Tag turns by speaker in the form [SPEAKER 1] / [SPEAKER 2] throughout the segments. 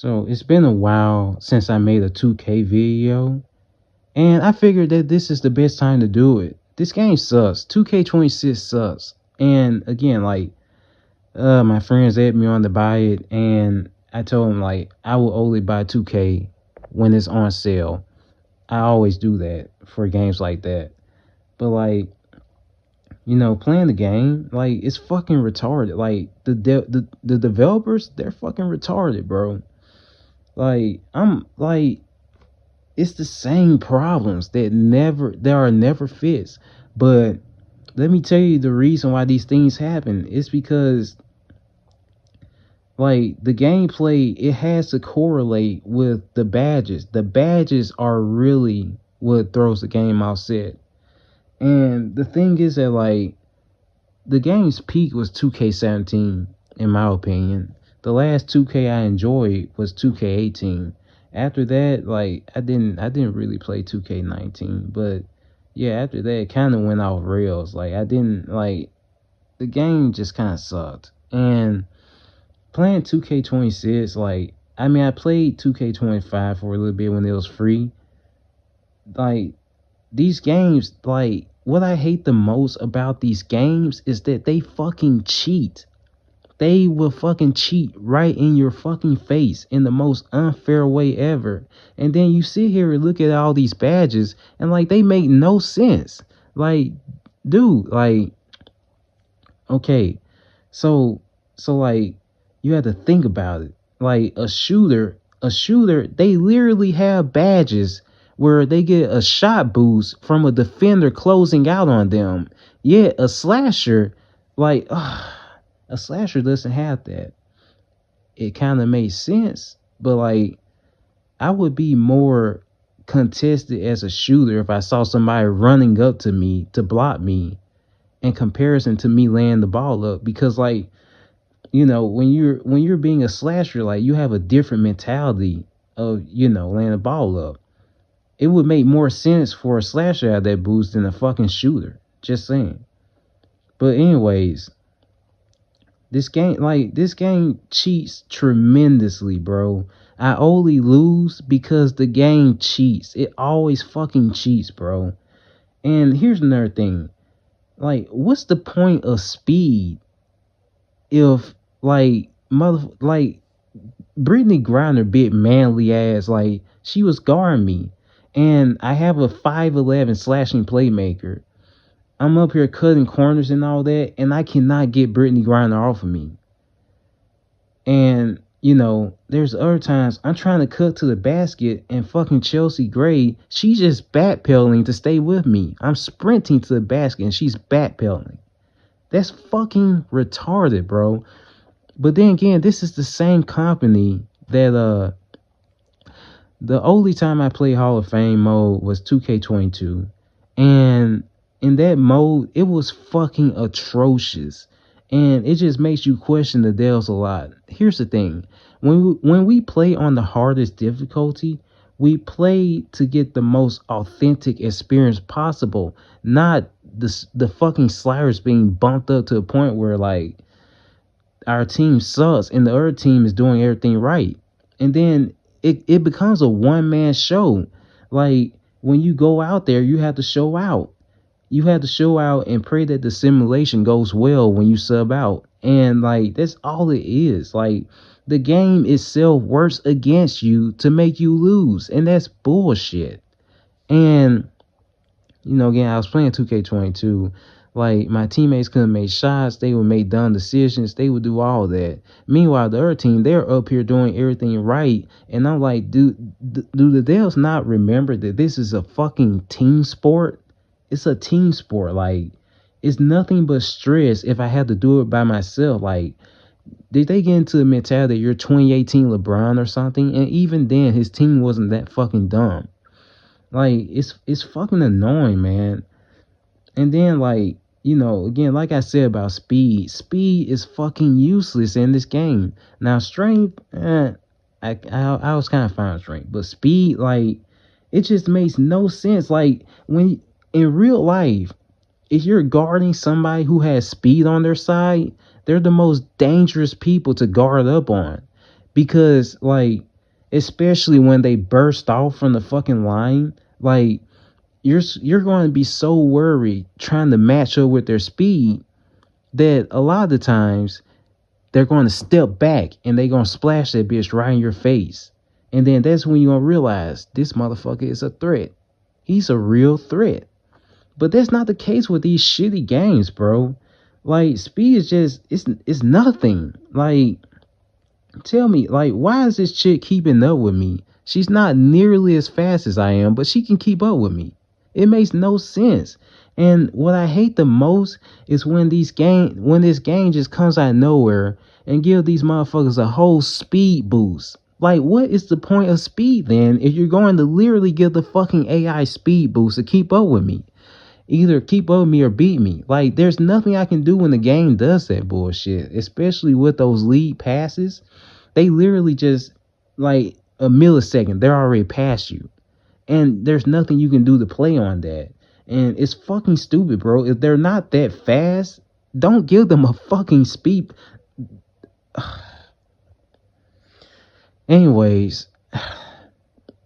[SPEAKER 1] So it's been a while since I made a 2K video, and I figured that this is the best time to do it. This game sucks. 2K26 sucks. And again, my friends had me on to buy it, and I told them I will only buy 2K when it's on sale. I always do that for games like that. But playing the game, it's fucking retarded. The developers, they're fucking retarded, bro. I'm it's the same problems that are never fixed. But let me tell you the reason why these things happen. It's because the gameplay, it has to correlate with the badges. The badges are really what throws the game off set. And the thing is that the game's peak was 2K17 in my opinion. The last 2K I enjoyed was 2K18. After that, I didn't really play 2K19, but yeah, after that it kind of went off rails. I didn't the game just kind of sucked. And playing 2K26, I played 2K25 for a little bit when it was free. Like these games, what I hate the most about these games is that they fucking cheat. They will fucking cheat right in your fucking face in the most unfair way ever. And then you sit here and look at all these badges and they make no sense. Dude, okay. So you have to think about it. A shooter, they literally have badges where they get a shot boost from a defender closing out on them. Yet a slasher, a slasher doesn't have that. It kind of makes sense, but I would be more contested as a shooter if I saw somebody running up to me to block me in comparison to me laying the ball up. Because when you're being a slasher, you have a different mentality of laying the ball up. It would make more sense for a slasher to have that boost than a fucking shooter. Just saying. But anyways, this game cheats tremendously, bro. I only lose because the game cheats. It always fucking cheats, bro. And here's another thing. What's the point of speed if Brittany Griner bit manly ass, she was guarding me, and I have a 5'11" slashing playmaker. I'm up here cutting corners and all that, and I cannot get Brittany Griner off of me. And there's other times I'm trying to cut to the basket, and fucking Chelsea Gray, she's just backpedaling to stay with me. I'm sprinting to the basket, and she's backpedaling. That's fucking retarded, bro. But then again, this is the same company that the only time I played Hall of Fame mode was 2K22. And in that mode, it was fucking atrocious. And it just makes you question the devs a lot. Here's the thing. When we play on the hardest difficulty, we play to get the most authentic experience possible. Not the fucking sliders being bumped up to a point where our team sucks and the other team is doing everything right. And then it becomes a one-man show. When you go out there, you have to show out. You have to show out and pray that the simulation goes well when you sub out. And that's all it is. The game itself works against you to make you lose. And that's bullshit. And again, I was playing 2K22. My teammates couldn't make shots. They would make dumb decisions. They would do all that. Meanwhile, the other team, they're up here doing everything right. And I'm like, do the devs not remember that this is a fucking team sport? It's a team sport. It's nothing but stress if I had to do it by myself. Did they get into the mentality that you're 2018 LeBron or something? And even then, his team wasn't that fucking dumb. It's fucking annoying, man. And then again, like I said about speed is fucking useless in this game. Now strength, I was kind of fine with strength, but speed, it just makes no sense. When in real life, if you're guarding somebody who has speed on their side, they're the most dangerous people to guard up on, because especially when they burst off from the fucking line. Like you're going to be so worried trying to match up with their speed that a lot of the times they're going to step back and they're going to splash that bitch right in your face. And then that's when you're going to realize this motherfucker is a threat. He's a real threat. But that's not the case with these shitty games, bro. Like, speed is just, it's nothing. Like, tell me, like, why is this chick keeping up with me? She's not nearly as fast as I am, but she can keep up with me. It makes no sense. And what I hate the most is when this game just comes out of nowhere and give these motherfuckers a whole speed boost. Like, what is the point of speed then if you're going to literally give the fucking AI speed boost to keep up with me? Either keep up with me or beat me. Like, there's nothing I can do when the game does that bullshit, especially with those lead passes. They literally just, like, a millisecond, they're already past you. And there's nothing you can do to play on that. And it's fucking stupid, bro. If they're not that fast, don't give them a fucking speed. Anyways,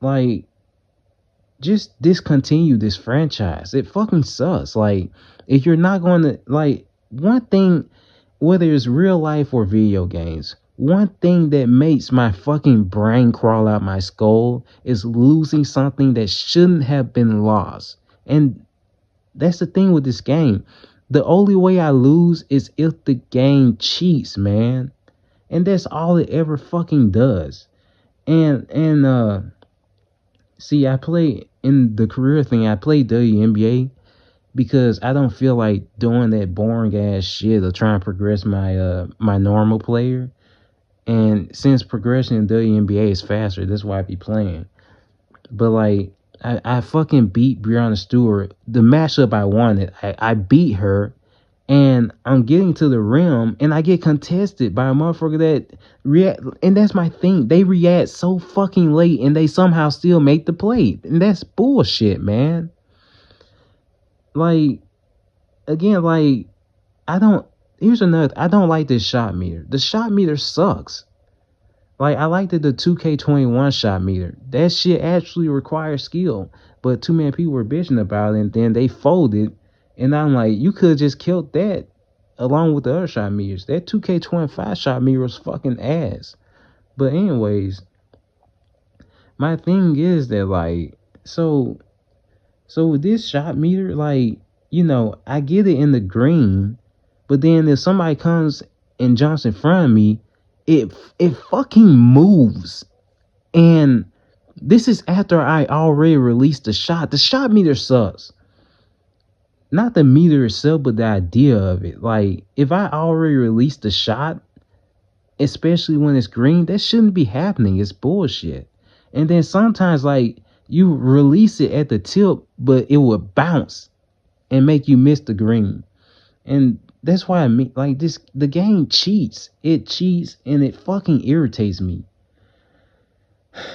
[SPEAKER 1] like, just discontinue this franchise. It fucking sucks. Like, if you're not going to, like, one thing, whether it's real life or video games, one thing that makes my fucking brain crawl out my skull is losing something that shouldn't have been lost. And that's the thing with this game. The only way I lose is if the game cheats, man. And that's all it ever fucking does. And see, I play in the career thing, I play WNBA because I don't feel like doing that boring ass shit of trying to progress my normal player. And since progression in WNBA is faster, that's why I be playing. But like, I fucking beat Breonna Stewart. The matchup I wanted, I beat her, and I'm getting to the rim, and I get contested by a motherfucker that react. And that's my thing. They react so fucking late, and they somehow still make the play, and that's bullshit, man. Like, again, like, I don't. Here's another. I don't like this shot meter. The shot meter sucks. Like, I liked the 2K21 shot meter. That shit actually requires skill. But too many people were bitching about it, and then they folded. And I'm like, you could have just killed that along with the other shot meters. That 2K25 shot meter was fucking ass. But anyways, my thing is that, like, so with this shot meter, like, I get it in the green, but then if somebody comes and jumps in front of me, it fucking moves. And this is after I already released the shot. The shot meter sucks. Not the meter itself, but the idea of it. Like, if I already released the shot, especially when it's green, that shouldn't be happening. It's bullshit. And then sometimes, like, you release it at the tip, but it will bounce and make you miss the green. And that's why the game cheats. It cheats and it fucking irritates me.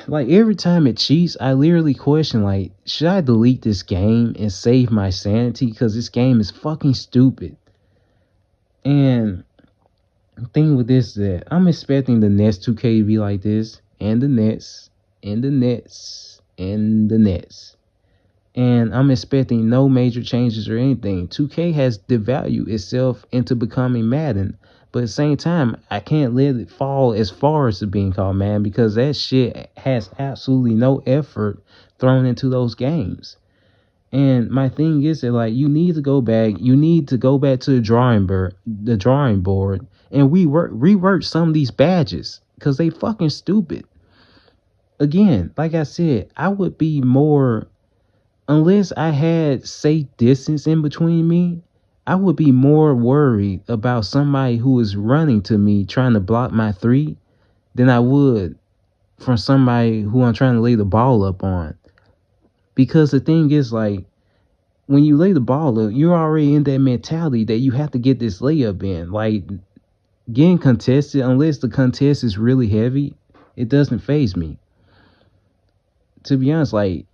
[SPEAKER 1] Like, every time it cheats, I literally question, like, should I delete this game and save my sanity? Because this game is fucking stupid. And the thing with this is that I'm expecting the next 2K to be like this, and the next, and the next, and the next. And I'm expecting no major changes or anything. 2K has devalued itself into becoming Madden. But at the same time, I can't let it fall as far as to being called Madden, because that shit has absolutely no effort thrown into those games. And my thing is that, like, you need to go back. You need to go back to the drawing board, and rework some of these badges, because they fucking stupid. Again, like I said, I would be more, unless I had safe distance in between me, I would be more worried about somebody who is running to me trying to block my three than I would from somebody who I'm trying to lay the ball up on. Because the thing is, like, when you lay the ball up, you're already in that mentality that you have to get this layup in. Like, getting contested, unless the contest is really heavy, it doesn't faze me. To be honest, like,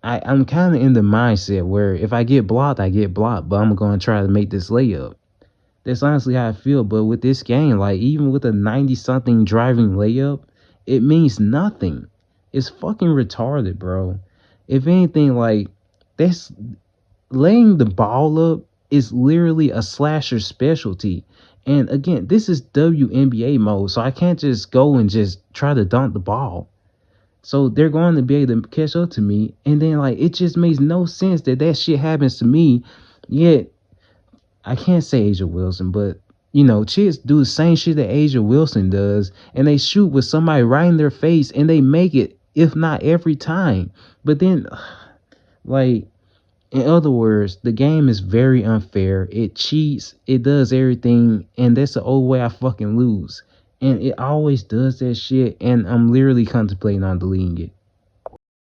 [SPEAKER 1] I'm kind of in the mindset where if I get blocked, I get blocked, but I'm going to try to make this layup. That's honestly how I feel. But with this game, like, even with a 90-something driving layup, it means nothing. It's fucking retarded, bro. If anything, like, that's laying the ball up is literally a slasher specialty. And again, this is WNBA mode, so I can't just go and just try to dunk the ball. So they're going to be able to catch up to me, and then like it just makes no sense that that shit happens to me. Yet I can't say Asia Wilson, but you know, chicks do the same shit that Asia Wilson does, and they shoot with somebody right in their face, and they make it, if not every time. But then, like, in other words, the game is very unfair. It cheats, it does everything, and that's the old way I fucking lose. And it always does that shit, and I'm literally contemplating on deleting it.